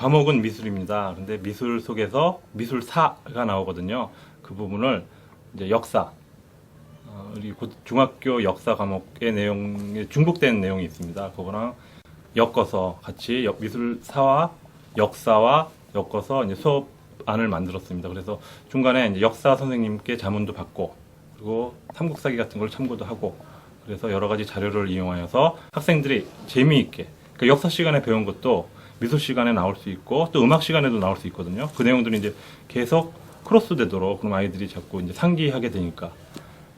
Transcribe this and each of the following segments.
과목은 미술입니다. 근데 미술 속에서 미술사가 나오거든요. 그 부분을 이제 역사, 우리 중학교 역사 과목의 내용에 중복된 내용이 있습니다. 그거랑 엮어서 같이 미술사와 역사와 엮어서 이제 수업안을 만들었습니다. 그래서 중간에 이제 역사 선생님께 자문도 받고, 그리고 삼국사기 같은 걸 참고도 하고, 그래서 여러 가지 자료를 이용하여서 학생들이 재미있게, 그러니까 역사 시간에 배운 것도 미술 시간에 나올 수 있고 또 음악 시간에도 나올 수 있거든요. 그 내용들이 이제 계속 크로스 되도록 그럼 아이들이 자꾸 이제 상기하게 되니까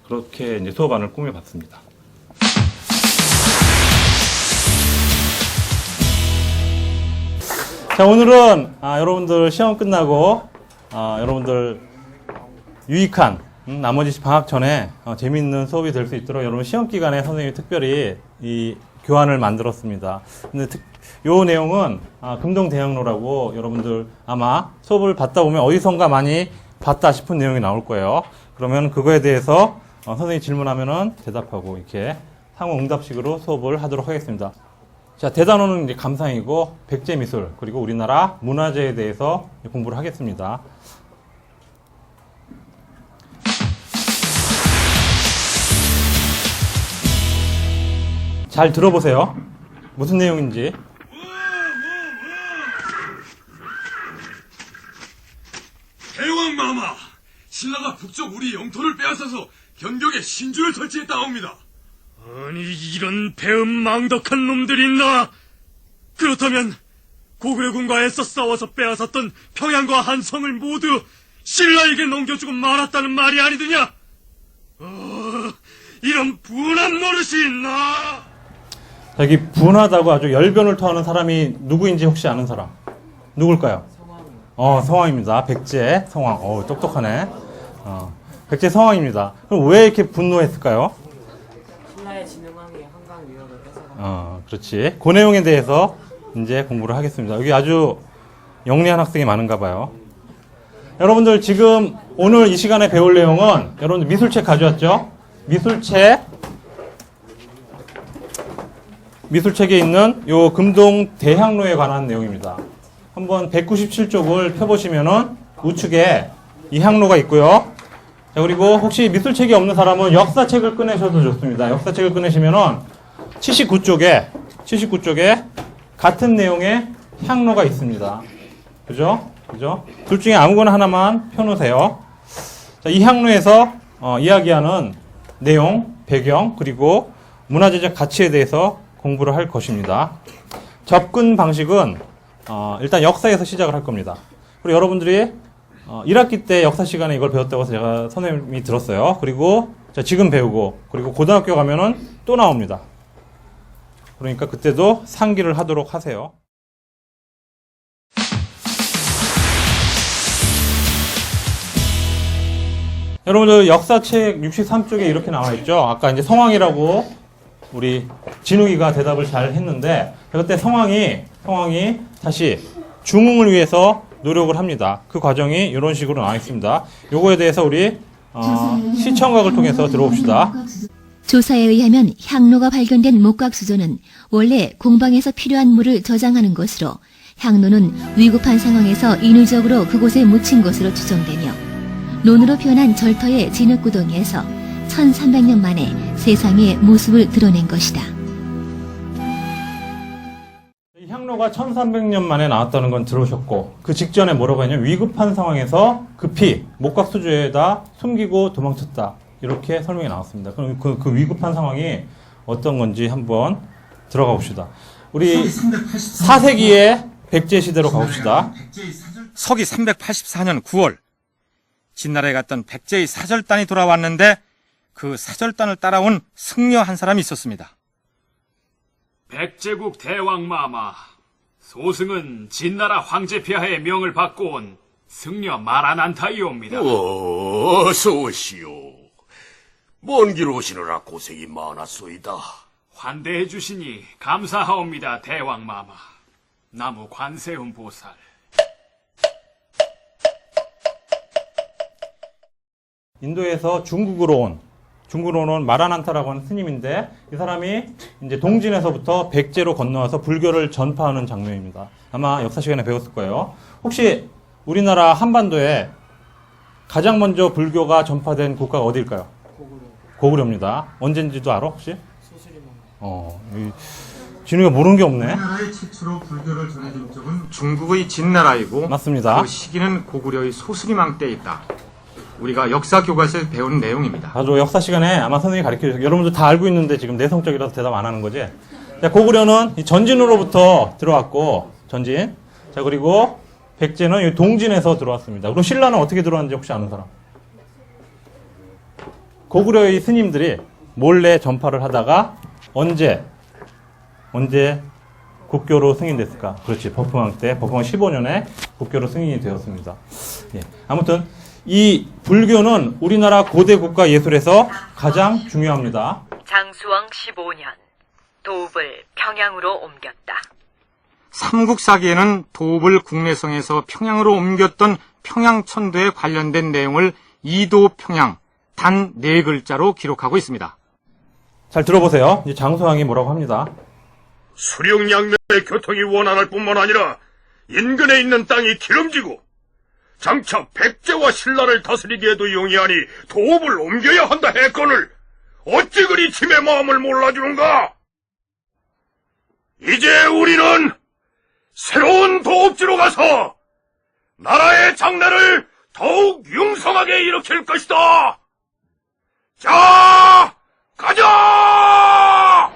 그렇게 이제 수업안을 꾸며봤습니다. 자, 오늘은 여러분들 시험 끝나고 여러분들 유익한 나머지 방학 전에 재미있는 수업이 될 수 있도록 여러분 시험 기간에 선생님이 특별히 이 교환을 만들었습니다. 근데 요 내용은 금동대학로라고 여러분들 아마 수업을 받다 보면 어디선가 많이 봤다 싶은 내용이 나올 거예요. 그러면 그거에 대해서 선생님이 질문하면은 대답하고 이렇게 상호 응답식으로 수업을 하도록 하겠습니다. 자, 대단원은 이제 감상이고 백제미술 그리고 우리나라 문화재에 대해서 공부를 하겠습니다. 잘 들어보세요. 무슨 내용인지. 대왕마마, 신라가 북쪽 우리 영토를 빼앗아서 변경에 신주를 설치했다옵니다. 아니, 이런 배은망덕한 놈들이 있나? 그렇다면 고구려군과 애써 싸워서 빼앗았던 평양과 한성을 모두 신라에게 넘겨주고 말았다는 말이 아니더냐? 이런 분한 노릇이 있나? 여기 분하다고 아주 열변을 토하는 사람이 누구인지 혹시 아는 사람? 누굴까요? 성왕입니다. 백제 성왕. 똑똑하네. 백제 성왕입니다. 그럼 왜 이렇게 분노했을까요? 신라의 진흥왕이 한강 유역을 뺏어가. 그렇지. 그 내용에 대해서 이제 공부를 하겠습니다. 여기 아주 영리한 학생이 많은가 봐요. 여러분들 지금 오늘 이 시간에 배울 내용은 여러분들 미술책 가져왔죠? 미술책에 있는 요 금동 대학로에 관한 내용입니다. 한번 197쪽을 펴보시면은 우측에 이 항로가 있고요. 자, 그리고 혹시 미술책이 없는 사람은 역사책을 꺼내셔도 좋습니다. 역사책을 꺼내시면은 79쪽에 같은 내용의 항로가 있습니다. 그죠? 둘 중에 아무거나 하나만 펴놓으세요. 자, 이 항로에서 이야기하는 내용, 배경, 그리고 문화재적 가치에 대해서 공부를 할 것입니다. 접근 방식은 일단 역사에서 시작을 할 겁니다. 그리고 여러분들이 1학기 때 역사 시간에 이걸 배웠다고 해서 제가 선생님이 들었어요. 그리고 지금 배우고 그리고 고등학교 가면은 또 나옵니다. 그러니까 그때도 상기를 하도록 하세요. 여러분들 역사책 63쪽에 이렇게 나와 있죠. 아까 이제 성왕이라고 우리 진욱이가 대답을 잘 했는데 그때 성왕이 다시 중흥을 위해서 노력을 합니다. 그 과정이 이런 식으로 나와 있습니다. 요거에 대해서 우리 시청각을 통해서 들어봅시다. 조사에 의하면 향로가 발견된 목각수조는 원래 공방에서 필요한 물을 저장하는 것으로 향로는 위급한 상황에서 인위적으로 그곳에 묻힌 것으로 추정되며 논으로 표현한 절터의 진흙구덩이에서 1300년 만에 세상의 모습을 드러낸 것이다. 이 향로가 1300년 만에 나왔다는 건 들으셨고 그 직전에 뭐라고 했냐면 위급한 상황에서 급히 목각수조에다 숨기고 도망쳤다. 이렇게 설명이 나왔습니다. 그럼 그 위급한 상황이 어떤 건지 한번 들어가 봅시다. 우리 4세기의 백제 시대로 가봅시다. 서기 384년 9월 진나라에 갔던 백제의 사절단이 돌아왔는데 그 사절단을 따라온 승려 한 사람이 있었습니다. 백제국 대왕마마, 소승은 진나라 황제 폐하의 명을 받고 온 승려 마라난타이옵니다. 어서 오시오. 먼 길 오시느라 고생이 많았소이다. 환대해 주시니 감사하옵니다, 대왕마마. 나무 관세음 보살. 인도에서 중국으로 온 중국으로는 마라난타라고 하는 스님인데 이 사람이 이제 동진에서부터 백제로 건너와서 불교를 전파하는 장면입니다. 아마 역사 시간에 배웠을 거예요. 혹시 우리나라 한반도에 가장 먼저 불교가 전파된 국가가 어디일까요? 고구려입니다. 언젠지도 알아 혹시? 진우가 모르는 게 없네. 우리나라의 최초로 불교를 전해준 쪽은 중국의 진나라이고 맞습니다. 그 시기는 고구려의 소수리망 때에 있다. 우리가 역사 교과서에서 배운 내용입니다. 아주 역사 시간에 아마 선생님이 가르쳐주세요. 여러분들 다 알고 있는데 지금 내성적이라서 대답 안 하는 거지. 자, 고구려는 이 전진으로부터 들어왔고 전진. 자, 그리고 백제는 이 동진에서 들어왔습니다. 그럼 신라는 어떻게 들어왔는지 혹시 아는 사람? 고구려의 스님들이 몰래 전파를 하다가 언제 국교로 승인됐을까? 그렇지, 법흥왕 때, 법흥왕 15년에 국교로 승인이 되었습니다. 예. 아무튼 이 불교는 우리나라 고대 국가 예술에서 가장 중요합니다. 장수왕 15년 도읍을 평양으로 옮겼다. 삼국사기에는 도읍을 국내성에서 평양으로 옮겼던 평양천도에 관련된 내용을 이도평양 단 4글자로 기록하고 있습니다. 잘 들어보세요. 이 장수왕이 뭐라고 합니다. 수령양면의 교통이 원활할 뿐만 아니라 인근에 있는 땅이 기름지고 장차 백제와 신라를 다스리기에도 용이하니 도읍을 옮겨야 한다 했거늘 어찌 그리 짐의 마음을 몰라주는가? 이제 우리는 새로운 도읍지로 가서 나라의 장래를 더욱 융성하게 일으킬 것이다. 자, 가자!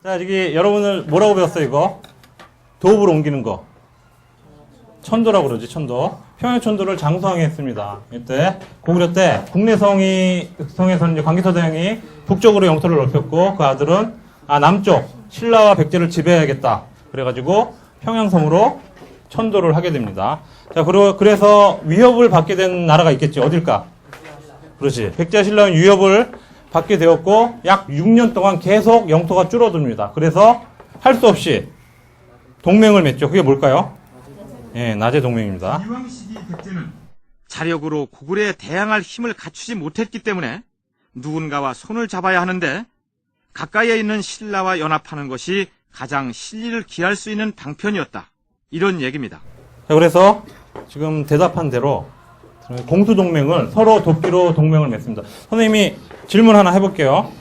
자, 여기 여러분들 뭐라고 배웠어요, 이거? 도읍을 옮기는 거. 천도라고 그러지, 천도. 평양천도를 장수왕이 했습니다. 이때, 고구려 때, 국내성에서는 이제 광기서대왕이 북쪽으로 영토를 넓혔고, 그 아들은, 남쪽, 신라와 백제를 지배해야겠다. 그래가지고, 평양성으로 천도를 하게 됩니다. 자, 그래서 위협을 받게 된 나라가 있겠지. 어딜까? 그렇지. 백제와 신라는 위협을 받게 되었고 약 6년 동안 계속 영토가 줄어듭니다. 그래서 할 수 없이 동맹을 맺죠. 그게 뭘까요? 예, 나제 동맹입니다. 이왕 시기 백제는 자력으로 고구려에 대항할 힘을 갖추지 못했기 때문에 누군가와 손을 잡아야 하는데 가까이에 있는 신라와 연합하는 것이 가장 실리를 기할 수 있는 방편이었다. 이런 얘기입니다. 자, 그래서 지금 대답한 대로 공수동맹을 서로 돕기로 동맹을 맺습니다. 선생님이 질문 하나 해볼게요.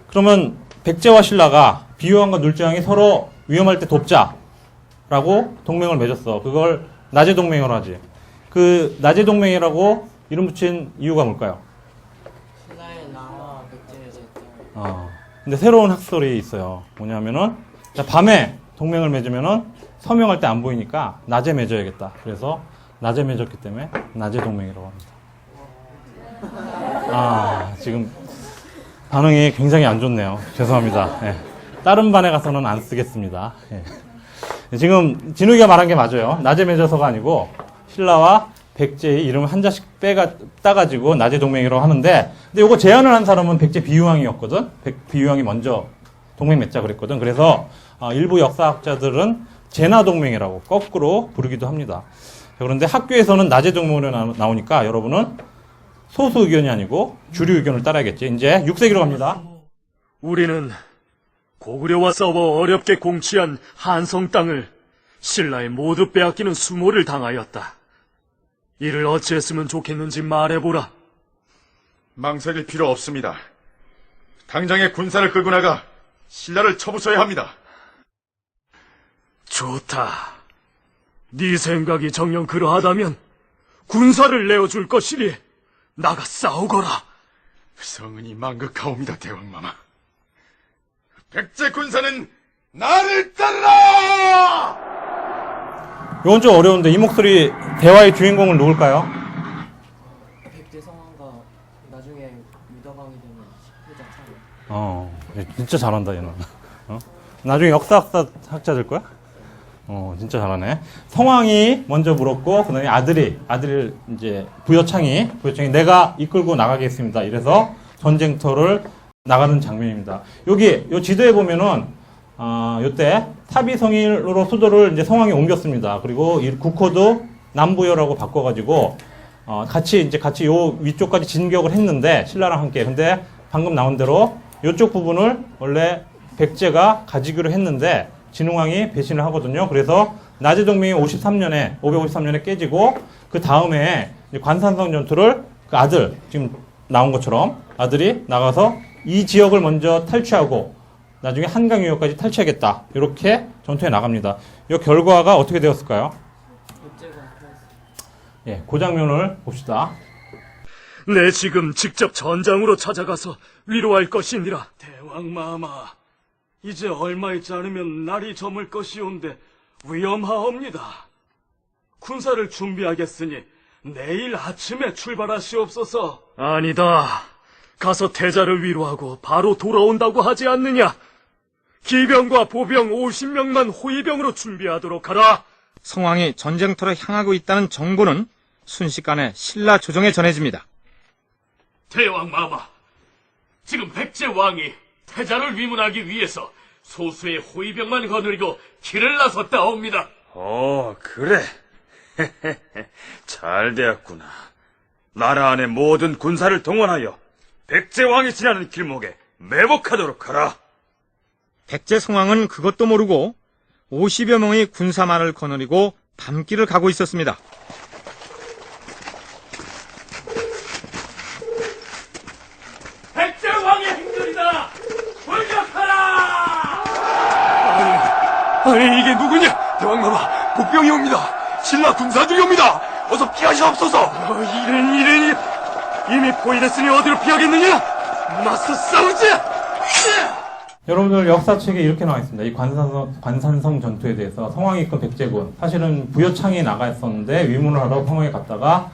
그러면 백제와 신라가 비유왕과 눌제왕이 서로 위험할 때 돕자라고 동맹을 맺었어. 그걸 나제 동맹으로 하지. 그 나제 동맹이라고 이름 붙인 이유가 뭘까요? 신라의 나와 백제의 제자. 근데 새로운 학설이 있어요. 뭐냐면은 자, 밤에 동맹을 맺으면은 서명할 때 안 보이니까 낮에 맺어야겠다. 그래서 낮에 맺었기 때문에 낮에 동맹이라고 합니다. 지금 반응이 굉장히 안 좋네요. 죄송합니다. 예. 다른 반에 가서는 안 쓰겠습니다. 예. 지금 진욱이가 말한 게 맞아요. 낮에 맺어서가 아니고 신라와 백제의 이름을 한 자씩 따가지고 낮에 동맹이라고 하는데 근데 이거 제안을 한 사람은 백제 비유왕이었거든. 비유왕이 먼저 동맹 맺자 그랬거든. 그래서 일부 역사학자들은 제나 동맹이라고 거꾸로 부르기도 합니다. 그런데 학교에서는 낮에 동맹으로 나오니까 여러분은 소수 의견이 아니고 주류 의견을 따라야겠지. 이제 6세기로 갑니다. 우리는 고구려와 싸워 어렵게 공취한 한성 땅을 신라에 모두 빼앗기는 수모를 당하였다. 이를 어찌했으면 좋겠는지 말해보라. 망설일 필요 없습니다. 당장에 군사를 끌고 나가 신라를 쳐부숴야 합니다. 좋다. 네 생각이 정녕 그러하다면 군사를 내어줄 것이니 나가 싸우거라. 성은이 망극하옵니다, 대왕마마. 백제 군사는 나를 따르라! 이건 좀 어려운데 이 목소리 대화의 주인공은 누굴까요? 백제 성왕과 나중에 유덕왕이 되는 식후자 참. 진짜 잘한다 얘는. 나중에 역사학자 될 거야? 진짜 잘하네. 성왕이 먼저 물었고, 그 다음에 아들을 이제 부여창이 내가 이끌고 나가겠습니다. 이래서 전쟁터를 나가는 장면입니다. 여기, 요 지도에 보면은, 요때 타비성일로 수도를 이제 성왕이 옮겼습니다. 그리고 이 국호도 남부여라고 바꿔가지고 같이 요 위쪽까지 진격을 했는데 신라랑 함께. 근데 방금 나온 대로 요쪽 부분을 원래 백제가 가지기로 했는데 진흥왕이 배신을 하거든요. 그래서 나제동맹이 553년에 깨지고 그 다음에 관산성 전투를 그 아들, 지금 나온 것처럼 아들이 나가서 이 지역을 먼저 탈취하고 나중에 한강 유역까지 탈취하겠다. 이렇게 전투에 나갑니다. 이 결과가 어떻게 되었을까요? 백제가 패했어. 예, 그 장면을 봅시다. 내 지금 직접 전장으로 찾아가서 위로할 것이니라. 대왕마마, 이제 얼마 있지 않으면 날이 저물 것이온데 위험하옵니다. 군사를 준비하겠으니 내일 아침에 출발하시옵소서. 아니다. 가서 태자를 위로하고 바로 돌아온다고 하지 않느냐? 기병과 보병 50명만 호위병으로 준비하도록 하라. 성왕이 전쟁터로 향하고 있다는 정보는 순식간에 신라 조정에 전해집니다. 대왕마마, 지금 백제 왕이 태자를 위문하기 위해서 소수의 호위병만 거느리고 길을 나섰다옵니다. 그래. 잘 되었구나. 나라 안의 모든 군사를 동원하여 백제왕이 지나는 길목에 매복하도록 하라. 백제 성왕은 그것도 모르고 50여 명의 군사만을 거느리고 밤길을 가고 있었습니다. 백제 왕의 행렬이다! 돌격하라! 아니, 이게 누구냐? 대왕마마, 복병이 옵니다. 신라 군사들이 옵니다. 어서 피하시옵소서. 이런. 이미 포위됐으니 어디로 피하겠느냐? 맞서 싸우자! 여러분들 역사책에 이렇게 나와 있습니다. 이 관산성 전투에 대해서 성왕이 이끈 백제군, 사실은 부여창이 나가 있었는데 위문을 하러 성왕에 갔다가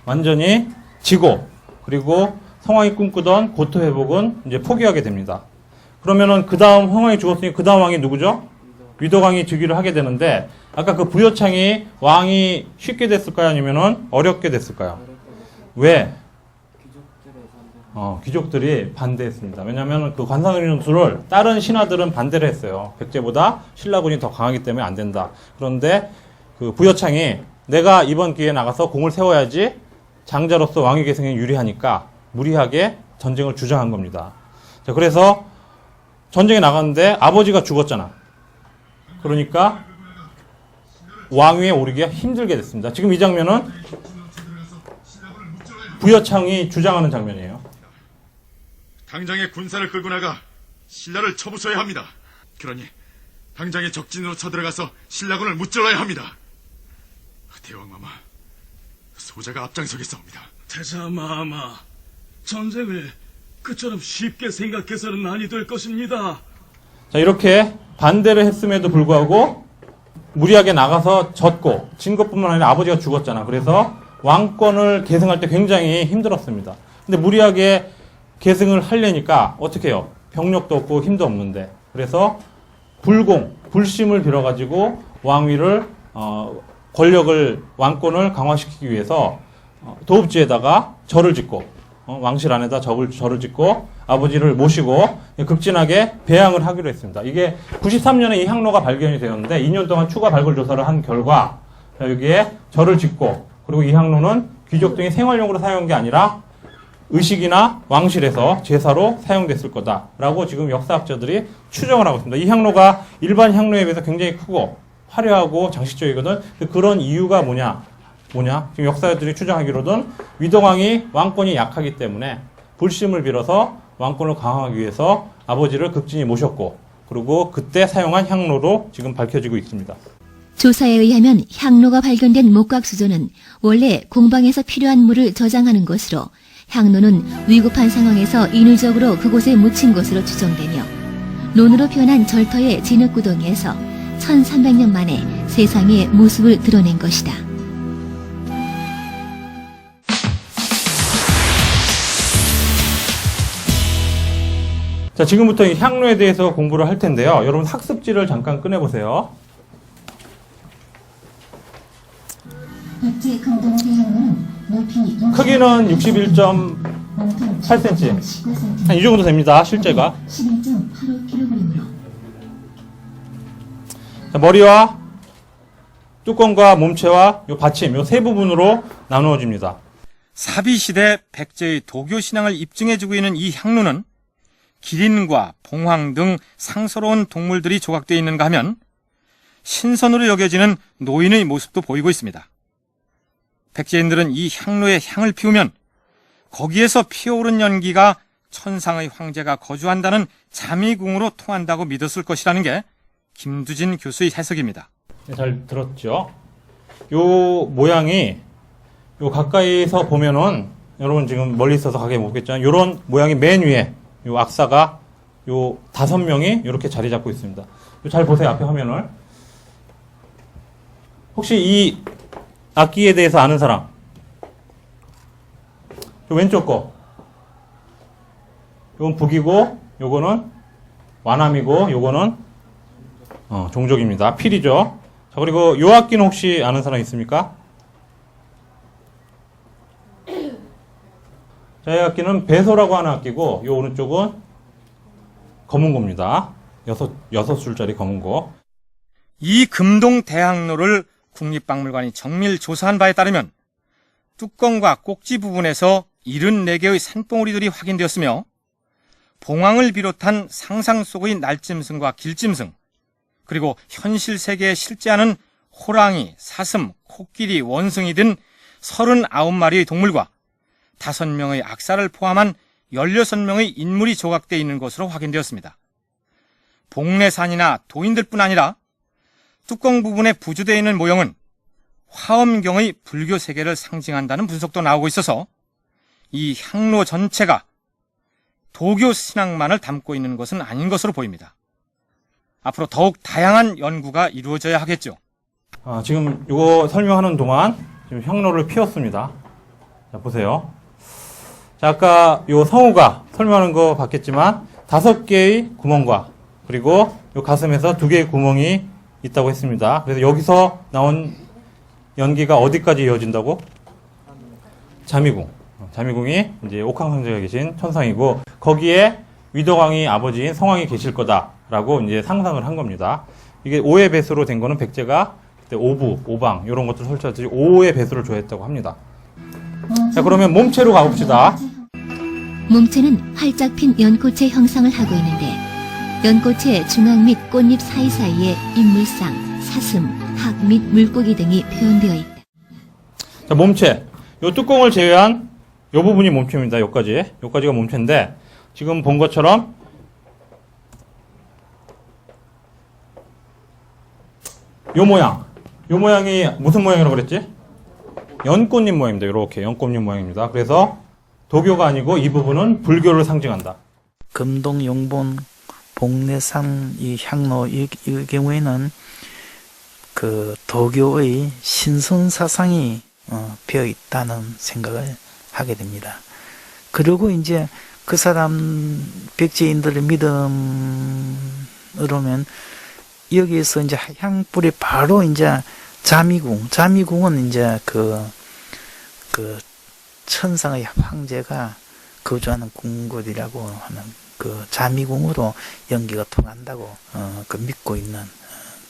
완전히 지고, 그리고 성왕이 꿈꾸던 고토 회복은 이제 포기하게 됩니다. 그러면은 그 다음 성왕이 죽었으니 그 다음 왕이 누구죠? 위덕왕이 즉위를 하게 되는데, 아까 그 부여창이 왕이 쉽게 됐을까요? 아니면은 어렵게 됐을까요? 왜? 귀족들이 반대했습니다. 왜냐하면 그 관상의 전투를 다른 신하들은 반대를 했어요. 백제보다 신라군이 더 강하기 때문에 안 된다. 그런데 그 부여창이 내가 이번 기회에 나가서 공을 세워야지 장자로서 왕위 계승에 유리하니까 무리하게 전쟁을 주장한 겁니다. 자, 그래서 전쟁에 나갔는데 아버지가 죽었잖아. 그러니까 왕위에 오르기가 힘들게 됐습니다. 지금 이 장면은 부여창이 주장하는 장면이에요. 당장에 군사를 끌고 나가 신라를 쳐부숴야 합니다. 그러니 당장에 적진으로 쳐들어가서 신라군을 무찔러야 합니다. 대왕마마, 소자가 앞장서겠사옵니다. 태자마마, 전쟁을 그처럼 쉽게 생각해서는 아니 될 것입니다. 자, 이렇게 반대를 했음에도 불구하고 무리하게 나가서 졌고, 진 것뿐만 아니라 아버지가 죽었잖아. 그래서 왕권을 계승할 때 굉장히 힘들었습니다. 근데 무리하게 계승을 하려니까 어떻게 해요? 병력도 없고 힘도 없는데. 그래서 불심을 빌어가지고 왕위를, 권력을, 왕권을 강화시키기 위해서 도읍지에다가 절을 짓고, 왕실 안에다 절을 짓고 아버지를 모시고 극진하게 배양을 하기로 했습니다. 이게 93년에 이 향로가 발견이 되었는데 2년 동안 추가 발굴 조사를 한 결과 여기에 절을 짓고, 그리고 이 향로는 귀족 등이 생활용으로 사용한 게 아니라 의식이나 왕실에서 제사로 사용됐을 거다라고 지금 역사학자들이 추정을 하고 있습니다. 이 향로가 일반 향로에 비해서 굉장히 크고 화려하고 장식적이거든. 그런 이유가 뭐냐? 지금 역사들이 추정하기로는 위덕왕이 왕권이 약하기 때문에 불심을 빌어서 왕권을 강화하기 위해서 아버지를 극진히 모셨고, 그리고 그때 사용한 향로로 지금 밝혀지고 있습니다. 조사에 의하면 향로가 발견된 목각수조는 원래 공방에서 필요한 물을 저장하는 것으로 향로는 위급한 상황에서 인위적으로 그곳에 묻힌 것으로 추정되며 논으로 변한 절터의 진흙구덩이에서 1300년 만에 세상의 모습을 드러낸 것이다. 자, 지금부터 이 향로에 대해서 공부를 할 텐데요. 여러분 학습지를 잠깐 꺼내보세요. 크기는 61.8cm. 한 이 정도 됩니다. 실제가. 자, 머리와 뚜껑과 몸체와 요 받침, 요 세 부분으로 나누어집니다. 사비시대 백제의 도교 신앙을 입증해주고 있는 이 향로는 기린과 봉황 등 상스러운 동물들이 조각되어 있는가 하면 신선으로 여겨지는 노인의 모습도 보이고 있습니다. 백제인들은 이 향로에 향을 피우면 거기에서 피어오른 연기가 천상의 황제가 거주한다는 자미궁으로 통한다고 믿었을 것이라는 게 김두진 교수의 해석입니다. 잘 들었죠? 요 모양이 요 가까이서 보면은 여러분 지금 멀리 있어서 가게 못 보겠지만 요런 모양이 맨 위에 요 악사가 요 5명이 이렇게 자리 잡고 있습니다. 잘 보세요. 앞에 화면을. 혹시 이 악기에 대해서 아는 사람? 요 왼쪽 거. 요건 북이고 요거는 완암이고 요거는 종족입니다. 필이죠. 자, 그리고 요 악기는 혹시 아는 사람 있습니까? 자, 이 악기는 배소라고 하는 악기고 요 오른쪽은 검은고입니다. 6줄짜리 검은고. 이 금동 대학로를 국립박물관이 정밀 조사한 바에 따르면 뚜껑과 꼭지 부분에서 74개의 산봉우리들이 확인되었으며 봉황을 비롯한 상상 속의 날짐승과 길짐승, 그리고 현실 세계에 실제하는 호랑이, 사슴, 코끼리, 원숭이 등 39마리의 동물과 5명의 악사를 포함한 16명의 인물이 조각되어 있는 것으로 확인되었습니다. 복례산이나 도인들뿐 아니라 뚜껑 부분에 부주되어 있는 모형은 화엄경의 불교 세계를 상징한다는 분석도 나오고 있어서 이 향로 전체가 도교 신앙만을 담고 있는 것은 아닌 것으로 보입니다. 앞으로 더욱 다양한 연구가 이루어져야 하겠죠. 지금 이거 설명하는 동안 지금 향로를 피웠습니다. 자, 보세요. 자, 아까 요 성우가 설명하는 거 봤겠지만 5개의 구멍과 그리고 요 가슴에서 2개의 구멍이 있다고 했습니다. 그래서 여기서 나온 연기가 어디까지 이어진다고? 자미궁. 자미궁이 이제 옥황상제가 계신 천상이고 거기에 위덕왕이 아버지인 성왕이 계실 거다라고 이제 상상을 한 겁니다. 이게 5의 배수로 된 거는 백제가 그때 오부, 오방 이런 것들 설치하듯이 5의 배수를 조했다고 합니다. 자, 그러면 몸체로 가봅시다. 몸체는 활짝 핀 연꽃의 형상을 하고 있는데 연꽃의 중앙 및 꽃잎 사이사이에 인물상, 사슴, 학 및 물고기 등이 표현되어 있다. 자, 몸체. 요 뚜껑을 제외한 요 부분이 몸체입니다. 요까지가 몸체인데 지금 본 것처럼 요 모양이 무슨 모양이라고 그랬지? 연꽃잎 모양입니다. 이렇게 연꽃잎 모양입니다. 그래서 도교가 아니고 이 부분은 불교를 상징한다. 금동 용본 복례산 이 향로 이 경우에는 그 도교의 신선 사상이 배어 있다는 생각을 하게 됩니다. 그리고 이제 그 사람 백제인들의 믿음으로면 여기에서 이제 향불이 바로 이제 자미궁은 이제 그 천상의 황제가 거주하는 궁궐이라고 하는 그 자미궁으로 연기가 통한다고 그 믿고 있는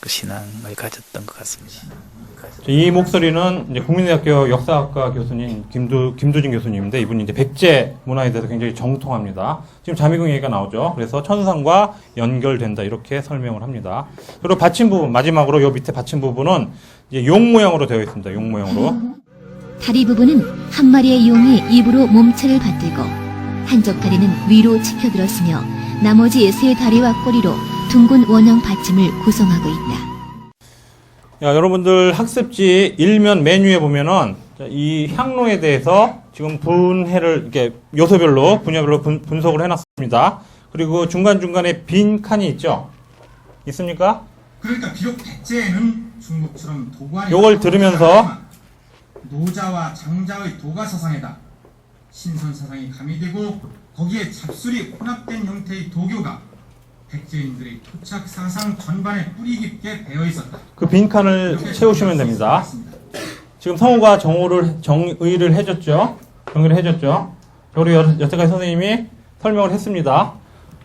그 신앙을 가졌던 것 같습니다. 이 목소리는 이제 국민대학교 역사학과 교수님 김두진 교수님인데 이분이 이제 백제 문화에 대해서 굉장히 정통합니다. 지금 자미궁 얘기가 나오죠. 그래서 천상과 연결된다 이렇게 설명을 합니다. 그리고 받침 부분 마지막으로 요 밑에 받침 부분은 이제 용 모양으로 되어 있습니다. 용 모양으로. 다리 부분은 한 마리의 용이 입으로 몸체를 받들고 한쪽 다리는 위로 치켜들었으며 나머지 세 다리와 꼬리로 둥근 원형 받침을 구성하고 있다. 야, 여러분들 학습지 1면 맨 위에 보면은 이 향로에 대해서 지금 분해를 이렇게 요소별로 분야별로 분석을 해놨습니다. 그리고 중간중간에 빈 칸이 있죠? 있습니까? 그러니까 비록 백제에는 중국처럼 도관이 요걸 들으면서 노자와 장자의 도가 사상에다 신선 사상이 가미되고 거기에 잡술이 혼합된 형태의 도교가 백제인들의 토착 사상 전반에 뿌리 깊게 배어 있었다. 그 빈칸을 채우시면 됩니다. 지금 성우가 정의를 해줬죠? 정의를 해줬죠? 우리 여태까지 선생님이 설명을 했습니다.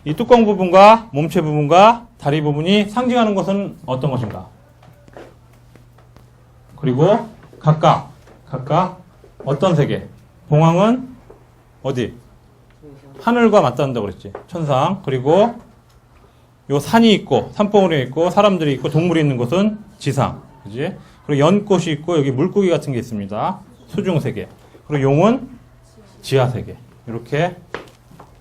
이 뚜껑 부분과 몸체 부분과 다리 부분이 상징하는 것은 어떤 것인가? 그리고 각각 어떤 세계? 봉황은 어디? 하늘과 맞닿는다고 그랬지. 천상. 그리고 요 산이 있고 산봉우리 있고 사람들이 있고 동물이 있는 곳은 지상. 그지? 그리고 연꽃이 있고 여기 물고기 같은 게 있습니다. 수중 세계. 그리고 용은 지하 세계. 이렇게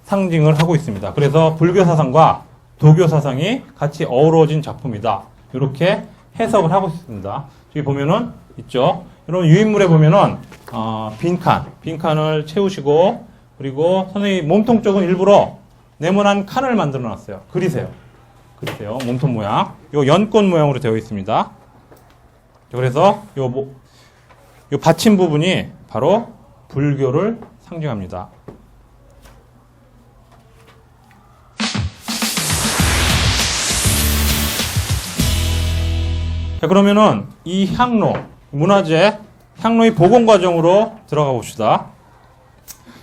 상징을 하고 있습니다. 그래서 불교 사상과 도교 사상이 같이 어우러진 작품이다. 이렇게 해석을 하고 있습니다. 여기 보면은 있죠. 여러분 유인물에 보면은 빈칸을 채우시고 그리고 선생님 몸통 쪽은 일부러 네모난 칸을 만들어 놨어요. 그리세요. 몸통 모양. 요 연꽃 모양으로 되어 있습니다. 그래서 요 받침 부분이 바로 불교를 상징합니다. 자, 그러면은 이 향로, 문화재, 향로의 복원 과정으로 들어가 봅시다.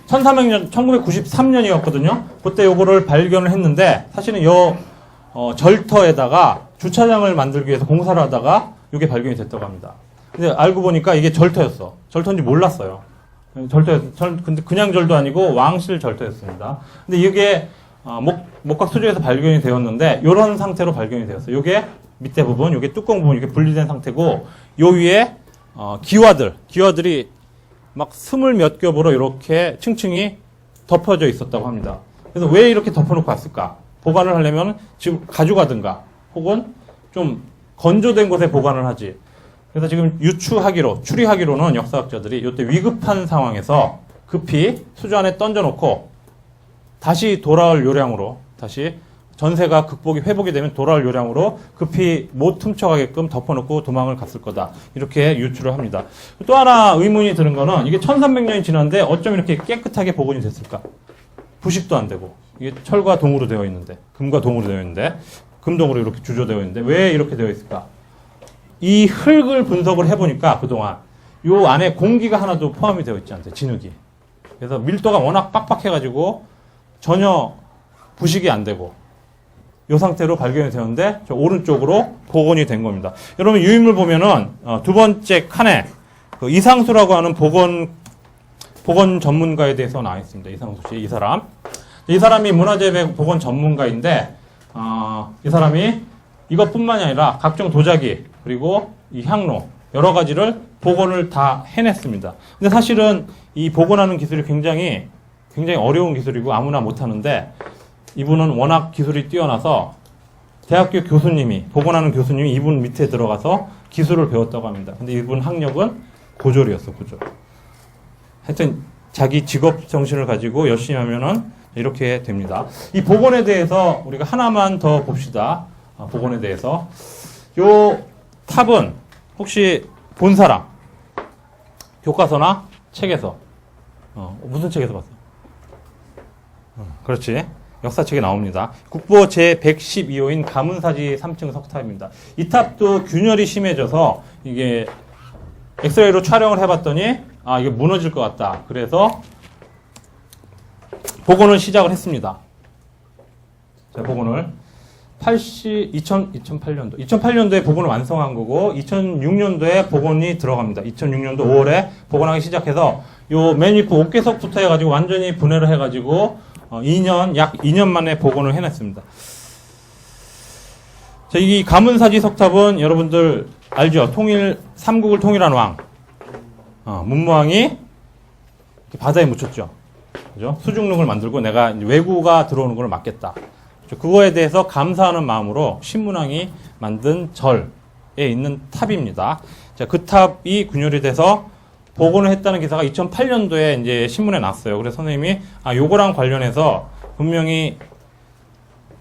1993년이었거든요. 그때 요거를 발견을 했는데, 사실은 절터에다가 주차장을 만들기 위해서 공사를 하다가 이게 발견이 됐다고 합니다. 근데 알고 보니까 이게 절터였어. 절터인지 몰랐어요. 근데 그냥 절도 아니고 왕실 절터였습니다. 근데 이게 목각 수조에서 발견이 되었는데, 요런 상태로 발견이 되었어요. 요게 밑에 부분, 요게 뚜껑 부분 이렇게 분리된 상태고, 요 위에 기와들이 막 20몇 겹으로 이렇게 층층이 덮어져 있었다고 합니다. 그래서 왜 이렇게 덮어놓고 왔을까? 보관을 하려면 지금 가져가든가 혹은 좀 건조된 곳에 보관을 하지. 그래서 지금 추리하기로는 역사학자들이 이때 위급한 상황에서 급히 수조 안에 던져놓고 다시 돌아올 요량으로, 다시 전세가 회복이 되면 돌아올 요량으로 급히 못 훔쳐가게끔 덮어놓고 도망을 갔을 거다. 이렇게 유추를 합니다. 또 하나 의문이 드는 거는 이게 1300년이 지났는데 어쩜 이렇게 깨끗하게 복원이 됐을까? 부식도 안 되고. 이게 철과 동으로 되어 있는데, 금과 동으로 되어 있는데, 금동으로 이렇게 주조되어 있는데 왜 이렇게 되어 있을까? 이 흙을 분석을 해보니까 그동안 요 안에 공기가 하나도 포함이 되어 있지 않대요. 진흙이. 그래서 밀도가 워낙 빡빡해가지고 전혀 부식이 안 되고 이 상태로 발견이 되었는데 저 오른쪽으로 복원이 된 겁니다. 여러분 유인물 보면은 두 번째 칸에 그 이상수라고 하는 복원 전문가에 대해서 나와 있습니다. 이상수 씨, 이 사람이 문화재 복원 전문가인데 이 사람이 이것뿐만이 아니라 각종 도자기 그리고 이 향로 여러 가지를 복원을 다 해냈습니다. 근데 사실은 이 복원하는 기술이 굉장히 어려운 기술이고 아무나 못하는데 이분은 워낙 기술이 뛰어나서 대학교 복원하는 교수님이 이분 밑에 들어가서 기술을 배웠다고 합니다. 근데 이분 학력은 고졸이었어, 고졸. 하여튼 자기 직업 정신을 가지고 열심히 하면은 이렇게 됩니다. 이 복원에 대해서 우리가 하나만 더 봅시다. 복원에 대해서. 요 탑은 혹시 본 사람? 교과서나 책에서? 무슨 책에서 봤어? 그렇지. 역사책에 나옵니다. 국보 제112호인 가문사지 3층 석탑입니다. 이 탑도 균열이 심해져서 이게 엑스레이로 촬영을 해봤더니 이게 무너질 것 같다. 그래서 복원을 시작을 했습니다. 자, 복원을 2008년도에 복원을 완성한 거고 2006년도에 복원이 들어갑니다. 2006년도 5월에 복원하기 시작해서 요 맨 위에 5개석부터 해가지고 완전히 분해를 해가지고 약 2년 만에 복원을 해냈습니다. 자, 이 가문사지 석탑은 여러분들 알죠? 삼국을 통일한 왕. 문무왕이 바다에 묻혔죠. 그죠? 수중릉을 만들고 내가 왜구가 들어오는 걸 막겠다. 그거에 대해서 감사하는 마음으로 신문왕이 만든 절에 있는 탑입니다. 자, 그 탑이 균열이 돼서 복원을 했다는 기사가 2008년도에 이제 신문에 났어요. 그래서 선생님이 요거랑 관련해서 분명히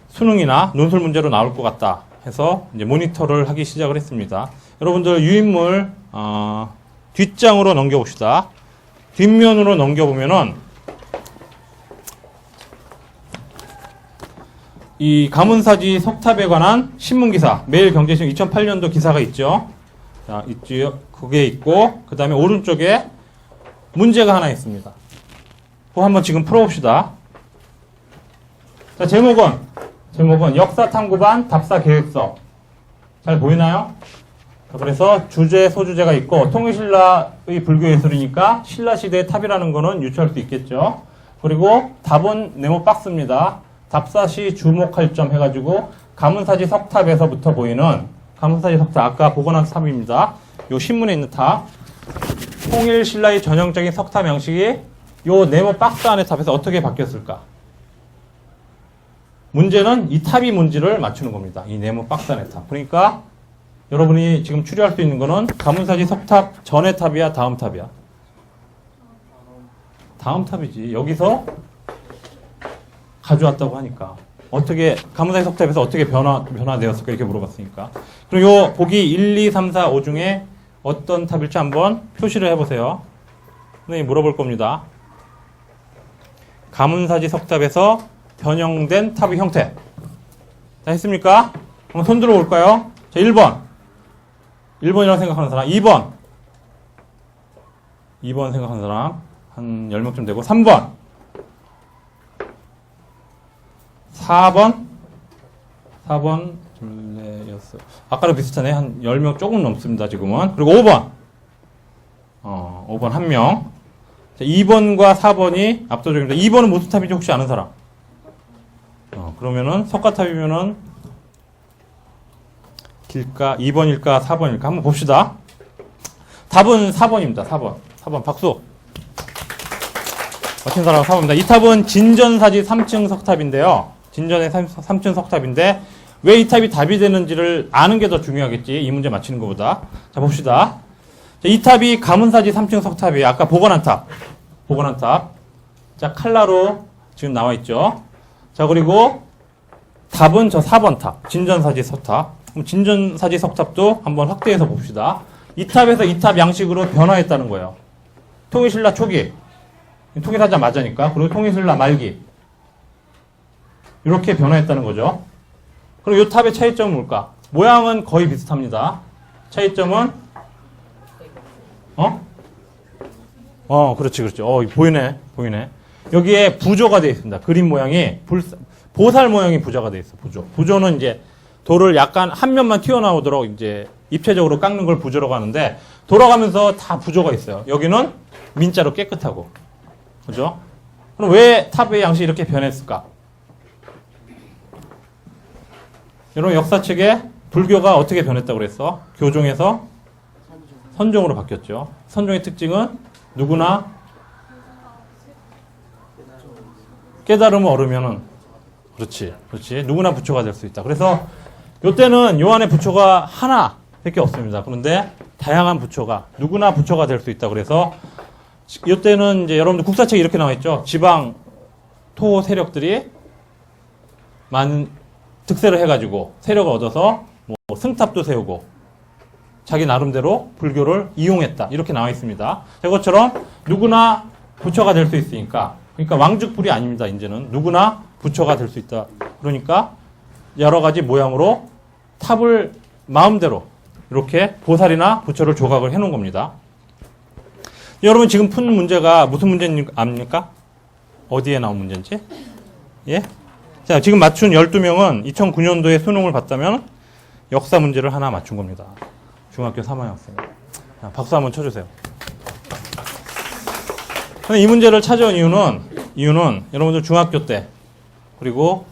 수능이나 논술 문제로 나올 것 같다 해서 이제 모니터를 하기 시작을 했습니다. 여러분들 유인물 뒷장으로 넘겨봅시다. 뒷면으로 넘겨보면은 이 가문사지 석탑에 관한 신문기사, 매일경제신문 2008년도 기사가 있죠. 자, 있죠. 그게 있고, 그 다음에 오른쪽에 문제가 하나 있습니다. 그거 한번 지금 풀어봅시다. 자, 제목은 역사탐구반 답사계획서. 잘 보이나요? 그래서 주제, 소주제가 있고 통일신라의 불교예술이니까 신라시대의 탑이라는 거는 유추할 수 있겠죠. 그리고 답은 네모 박스입니다. 답사시 주목할 점 해가지고 가문사지 석탑에서부터 보이는 가문사지 석탑, 아까 복원한 탑입니다. 요 신문에 있는 탑. 통일신라의 전형적인 석탑 양식이 요 네모 박스 안의 탑에서 어떻게 바뀌었을까? 문제는 이 탑이 뭔지를 맞추는 겁니다. 이 네모 박스 안의 탑. 그러니까 여러분이 지금 추리할 수 있는 거는 가문사지 석탑 전의 탑이야, 다음 탑이야? 다음 탑이지. 여기서 가져왔다고 하니까. 어떻게, 가문사지 석탑에서 어떻게 변화되었을까? 이렇게 물어봤으니까. 그리고 요 보기 1, 2, 3, 4, 5 중에 어떤 탑일지 한번 표시를 해보세요. 선생님이 물어볼 겁니다. 가문사지 석탑에서 변형된 탑의 형태. 자, 했습니까? 한번 손 들어 볼까요? 자, 1번. 1번이라고 생각하는 사람. 2번. 2번 생각하는 사람. 한 10명쯤 되고. 3번. 4번. 4번. 둘, 넷, 여섯. 아까랑 비슷하네. 한 10명 조금 넘습니다, 지금은. 그리고 5번. 5번 1명. 자, 2번과 4번이 압도적입니다. 2번은 무슨 탑인지 혹시 아는 사람? 그러면은 석가탑이면은 길까? 2번일까? 4번일까? 한번 봅시다. 답은 4번입니다. 4번. 4번 박수. 맞힌 사람은 4번입니다. 이 탑은 진전사지 3층 석탑인데요. 진전의 3층 석탑인데 왜 이 탑이 답이 되는지를 아는 게 더 중요하겠지. 이 문제 맞히는 것보다. 자, 봅시다. 자, 이 탑이 가문사지 3층 석탑이에요. 아까 복원한 탑. 복원한 탑. 자, 칼라로 지금 나와 있죠. 자, 그리고 답은 저 4번 탑. 진전사지 석탑. 그럼 진전사지 석탑도 한번 확대해서 봅시다. 이 탑에서 이 탑 양식으로 변화했다는 거예요. 통일신라 초기. 통일하자 맞으니까. 그리고 통일신라 말기. 이렇게 변화했다는 거죠. 그럼 이 탑의 차이점은 뭘까? 모양은 거의 비슷합니다. 차이점은 그렇지. 보이네. 여기에 부조가 되어 있습니다. 그림 모양이 보살 모양이 부조가 되어 있어. 부조는 이제 돌을 약간 한 면만 튀어나오도록 이제 입체적으로 깎는 걸 부조라고 하는데 돌아가면서 다 부조가 있어요. 여기는 민자로 깨끗하고. 그죠? 그럼 왜 탑의 양식이 이렇게 변했을까? 여러분 역사책에 불교가 어떻게 변했다고 그랬어? 교종에서 선종으로 바뀌었죠. 선종의 특징은 누구나 깨달음을 얻으면은 그렇지. 누구나 부처가 될 수 있다. 그래서 요때는 요 안에 부처가 하나밖에 없습니다. 그런데 다양한 부처가 누구나 부처가 될 수 있다. 그래서 요때는 이제 여러분들 국사책에 이렇게 나와 있죠. 지방 토 세력들이 많은 득세를 해가지고 세력을 얻어서 뭐 승탑도 세우고 자기 나름대로 불교를 이용했다. 이렇게 나와 있습니다. 이것처럼 누구나 부처가 될 수 있으니까. 그러니까 왕죽불이 아닙니다. 이제는 누구나 부처가 될 수 있다. 그러니까 여러 가지 모양으로 탑을 마음대로 이렇게 보살이나 부처를 조각을 해놓은 겁니다. 여러분 지금 푸는 문제가 무슨 문제인지 압니까? 어디에 나온 문제인지? 예? 자, 지금 맞춘 12명은 2009년도에 수능을 봤다면 역사 문제를 하나 맞춘 겁니다. 중학교 3학년 학생. 자, 박수 한번 쳐주세요. 이 문제를 찾아온 이유는 여러분들 중학교 때 그리고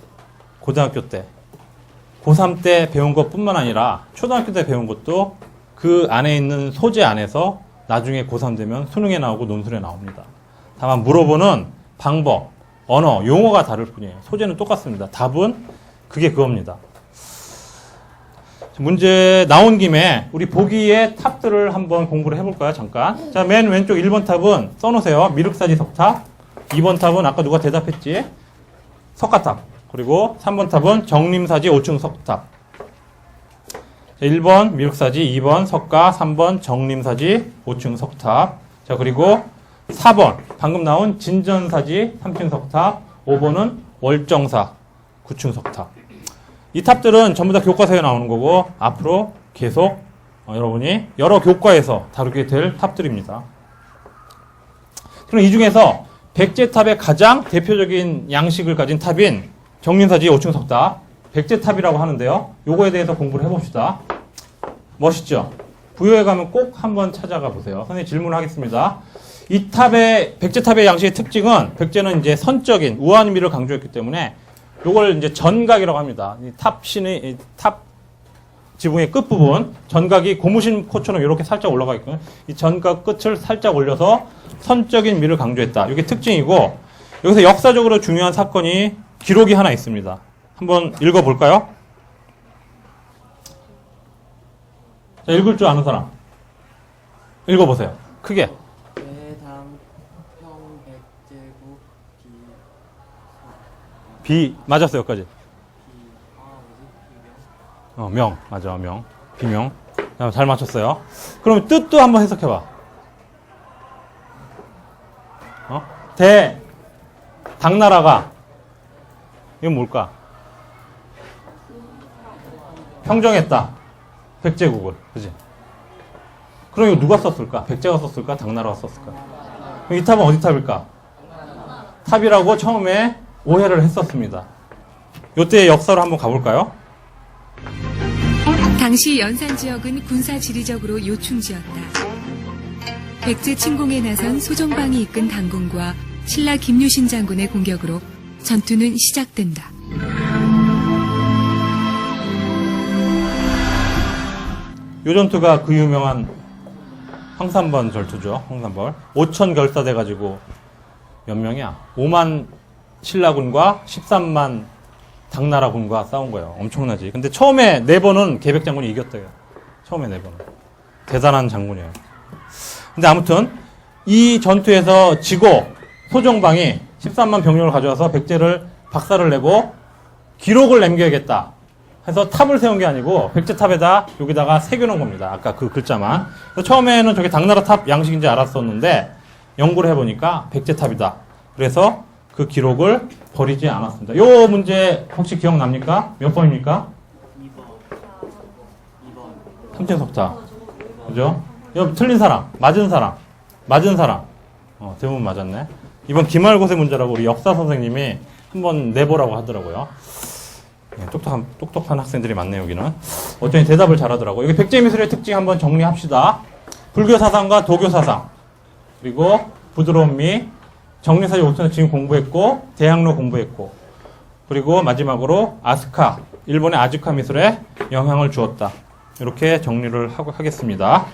고등학교 때 고3 때 배운 것뿐만 아니라 초등학교 때 배운 것도 그 안에 있는 소재 안에서 나중에 고3 되면 수능에 나오고 논술에 나옵니다. 다만 물어보는 방법, 언어, 용어가 다를 뿐이에요. 소재는 똑같습니다. 답은 그겁니다. 문제 나온 김에 우리 보기의 탑들을 한번 공부를 해볼까요? 잠깐. 자, 맨 왼쪽 1번 탑은 써놓으세요. 미륵사지 석탑. 2번 탑은 아까 누가 대답했지? 석가탑. 그리고 3번 탑은 정림사지 5층 석탑. 자, 1번 미륵사지, 2번 석가, 3번 정림사지 5층 석탑. 자, 그리고 4번 방금 나온 진전사지 3층 석탑. 5번은 월정사 9층 석탑. 이 탑들은 전부 다 교과서에 나오는 거고 앞으로 계속 여러분이 여러 교과에서 다루게 될 탑들입니다. 그럼 이 중에서 백제탑의 가장 대표적인 양식을 가진 탑인 정림사지 5층 석탑 백제탑이라고 하는데요. 요거에 대해서 공부를 해봅시다. 멋있죠? 부여에 가면 꼭 한번 찾아가 보세요. 선생님 질문하겠습니다. 이 탑의, 백제탑의 양식의 특징은, 백제는 이제 선적인, 우아한 미를 강조했기 때문에, 요걸 이제 전각이라고 합니다. 이 탑 지붕의 끝부분, 전각이 고무신 코처럼 이렇게 살짝 올라가 있거든요. 이 전각 끝을 살짝 올려서 선적인 미를 강조했다. 이게 특징이고, 여기서 역사적으로 중요한 사건이 기록이 하나 있습니다. 한번 읽어볼까요? 자, 읽을 줄 아는 사람. 읽어보세요. 크게. 대당 평백제국 비, 맞았어요, 여기까지. 뭐지? 명. 맞아, 명. 비명. 잘 맞췄어요. 그럼 뜻도 한번 해석해봐. 당나라가, 이건 뭘까? 평정했다. 백제국을. 그지? 그럼 이거 누가 썼을까? 백제가 썼을까? 당나라가 썼을까? 그럼 이 탑은 어디 탑일까? 탑이라고 처음에 오해를 했었습니다. 요때의 역사로 한번 가볼까요? 당시 연산 지역은 군사 지리적으로 요충지였다. 백제 침공에 나선 소정방이 이끈 당군과 신라 김유신 장군의 공격으로 전투는 시작된다. 요 전투가 그 유명한 황산벌 전투죠. 황산벌. 5천 결사돼가지고 몇 명이야? 5만 신라군과 13만 당나라군과 싸운 거예요. 엄청나지. 근데 처음에 4번은 계백 장군이 이겼대요. 처음에 4번은. 대단한 장군이에요. 근데 아무튼 이 전투에서 지고 소정방이 13만 병력을 가져와서 백제를 박살을 내고 기록을 남겨야겠다 해서 탑을 세운 게 아니고 백제탑에다 여기다가 새겨놓은 겁니다. 아까 그 글자만. 그래서 처음에는 저게 당나라 탑 양식인지 알았었는데 연구를 해보니까 백제탑이다. 그래서 그 기록을 버리지 않았습니다. 요 문제 혹시 기억납니까? 몇 번입니까? 2번. 삼천석타. 그죠? 요 틀린 사람, 맞은 사람. 대부분 맞았네. 이번 기말고사 문제라고 우리 역사 선생님이 한번 내보라고 하더라고요. 네, 똑똑한 학생들이 많네요, 여기는. 어쩐지 대답을 잘하더라고요. 여기 백제미술의 특징 한번 정리합시다. 불교 사상과 도교 사상, 그리고 부드러운 미, 정리사지 옥천에 지금 공부했고, 대학로 공부했고, 그리고 마지막으로 아스카, 일본의 아즈카 미술에 영향을 주었다. 이렇게 정리를 하겠습니다.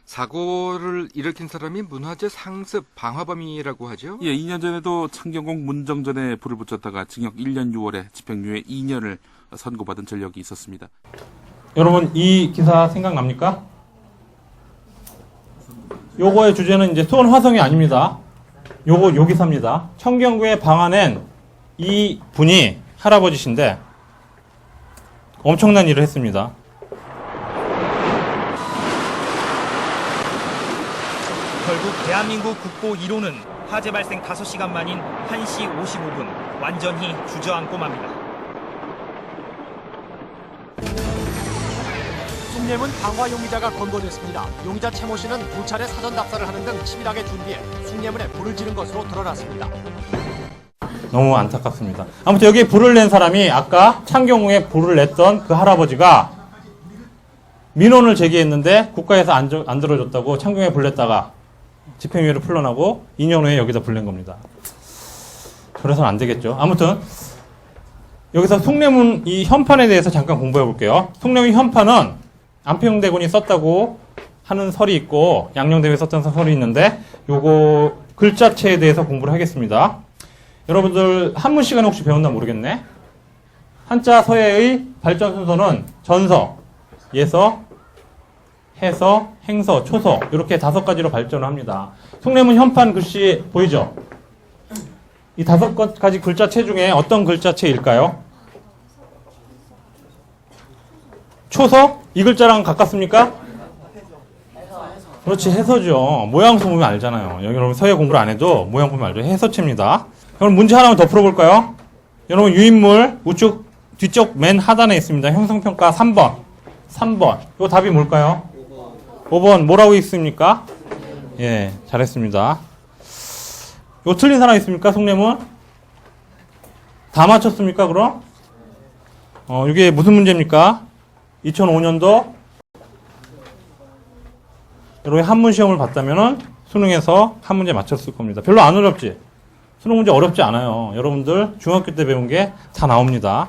사고를 일으킨 사람이 문화재 상습 방화범이라고 하죠? 예, 2년 전에도 창경궁 문정전에 불을 붙였다가 징역 1년 6월에 집행유예 2년을 선고받은 전력이 있었습니다. 여러분, 이 기사 생각납니까? 요거의 주제는 이제 수원 화성이 아닙니다. 요 기사입니다. 청경궁에 방화낸 이 분이 할아버지신데 엄청난 일을 했습니다. 결국 대한민국 국보 1호는 화재 발생 5시간 만인 1시 55분 완전히 주저앉고 맙니다. 숭례문 방화 용의자가 검거됐습니다. 용의자 최모 씨는 두 차례 사전 답사를 하는 등 치밀하게 준비해 숭례문에 불을 지른 것으로 드러났습니다. 너무 안타깝습니다. 아무튼 여기에 불을 낸 사람이 아까 창경궁에 불을 냈던 그 할아버지가 민원을 제기했는데 국가에서 안 들어줬다고 창경에 불 냈다가 집행유예를 풀려나고 2년 후에 여기다 불 낸 겁니다. 그래서는 안 되겠죠. 아무튼 여기서 숭례문 이 현판에 대해서 잠깐 공부해 볼게요. 숭례문 현판은 안평대군이 썼다고 하는 설이 있고 양녕대군이 썼다는 설이 있는데 요거 글자체에 대해서 공부를 하겠습니다. 여러분들 한문 시간에 혹시 배웠나 모르겠네. 한자 서예의 발전 순서는 전서, 예서, 해서, 행서, 초서 이렇게 5가지로 발전을 합니다. 숭례문 현판 글씨 보이죠? 이 5가지 글자체 중에 어떤 글자체일까요? 초서? 이 글자랑 가깝습니까? 그렇지, 해서죠. 모양서 보면 알잖아요. 여기 여러분 서예 공부를 안 해도 모양 보면 알죠. 해서체입니다. 그럼 문제 하나만 더 풀어볼까요? 여러분 유인물 우측 뒤쪽 맨 하단에 있습니다. 형성평가 3번. 이 답이 뭘까요? 5번 뭐라고 있습니까? 예, 잘했습니다. 요 틀린 사람 있습니까? 숭례문? 다 맞췄습니까, 그럼? 이게 무슨 문제입니까? 2005년도 여러분이 한문 시험을 봤다면은 수능에서 한 문제 맞췄을 겁니다. 별로 안 어렵지? 수능 문제 어렵지 않아요. 여러분들 중학교 때 배운 게 다 나옵니다.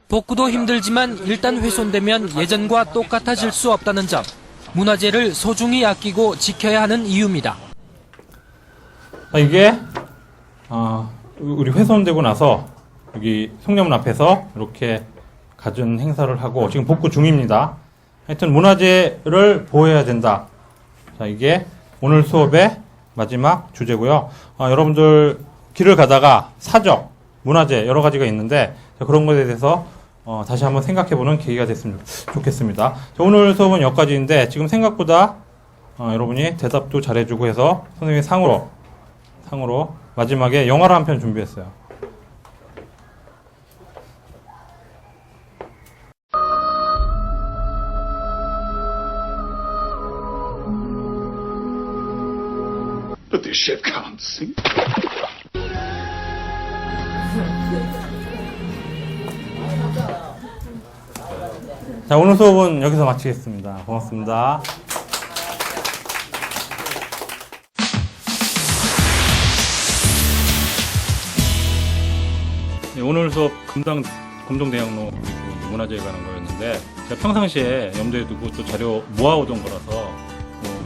복구도 힘들지만 일단 훼손되면 예전과 똑같아질 수 없다는 점. 문화재를 소중히 아끼고 지켜야 하는 이유입니다. 이게 우리 훼손되고 나서 여기 송년문 앞에서 이렇게 갖은 행사를 하고 지금 복구 중입니다. 하여튼 문화재를 보호해야 된다. 자, 이게 오늘 수업의 마지막 주제고요. 여러분들 길을 가다가 사적, 문화재 여러 가지가 있는데 그런 것에 대해서 다시 한번 생각해보는 계기가 됐으면 좋겠습니다. 자, 오늘 수업은 여기까지인데 지금 생각보다 여러분이 대답도 잘해주고 해서 선생님이 상으로 마지막에 영화를 한 편 준비했어요. But this ship can't sink. 자, 오늘 수업은 여기서 마치겠습니다. 고맙습니다. 네, 오늘 수업 금동대학로 그리고 문화재에 관한 거였는데 제가 평상시에 염두에 두고 또 자료 모아오던 거라서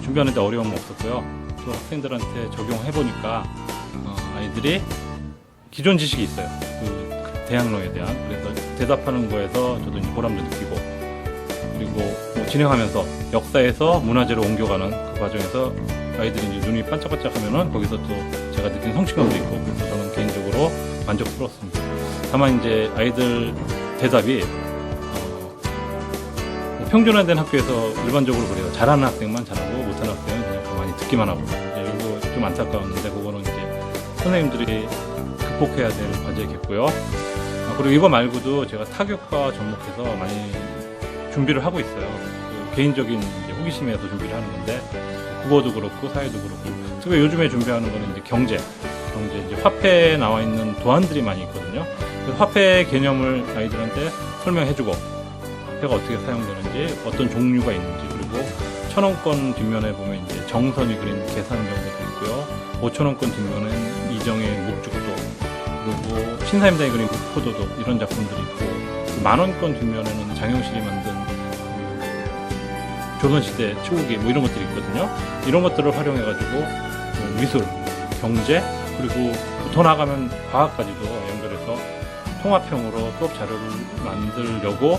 준비하는 데 어려움은 없었고요. 또 학생들한테 적용해보니까 아이들이 기존 지식이 있어요. 그 대학로에 대한. 그래서 대답하는 거에서 저도 이제 보람도 느끼고 그리고 진행하면서 역사에서 문화재로 옮겨가는 그 과정에서 아이들이 이제 눈이 반짝반짝 하면은 거기서 또 제가 느낀 성취감도 있고 그래서 저는 개인적으로 만족스러웠습니다. 다만 이제 아이들 대답이 평준화된 학교에서 일반적으로 그래요. 잘하는 학생만 잘하고 못하는 학생은 그냥 가만히 듣기만 하고 이거 좀 안타까웠는데 그거는 이제 선생님들이 극복해야 될 과제겠고요. 그리고 이거 말고도 제가 타격과 접목해서 많이 준비를 하고 있어요. 그 개인적인 이제 호기심에서 준비를 하는 건데 국어도 그렇고 사회도 그렇고 제가 요즘에 준비하는 거는 이제 경제 이제 화폐에 나와 있는 도안들이 많이 있거든요. 그래서 화폐 개념을 아이들한테 설명해주고 화폐가 어떻게 사용되는지 어떤 종류가 있는지 그리고 1,000원권 뒷면에 보면 이제 정선이 그린 계산 정보도 있고요. 5,000원권 뒷면엔 이정의 목죽도 그리고 신사임당이 그린 포도도 이런 작품들이 있고 10,000원권 뒷면에는 장영실이 만든 조선시대 초국이 뭐 이런 것들이 있거든요. 이런 것들을 활용해가지고 미술, 경제 그리고 더 나아가면 과학까지도 연결해서 통합형으로 수업 자료를 만들려고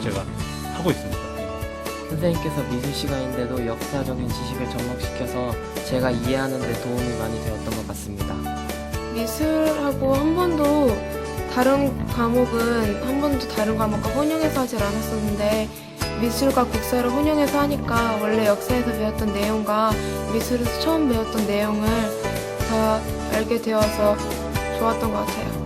제가 하고 있습니다. 선생님께서 미술 시간인데도 역사적인 지식을 접목시켜서 제가 이해하는 데 도움이 많이 되었던 것 같습니다. 미술하고 다른 과목과 혼용해서 하질 않았었는데 미술과 국사를 혼용해서 하니까 원래 역사에서 배웠던 내용과 미술에서 처음 배웠던 내용을 다 알게 되어서 좋았던 것 같아요.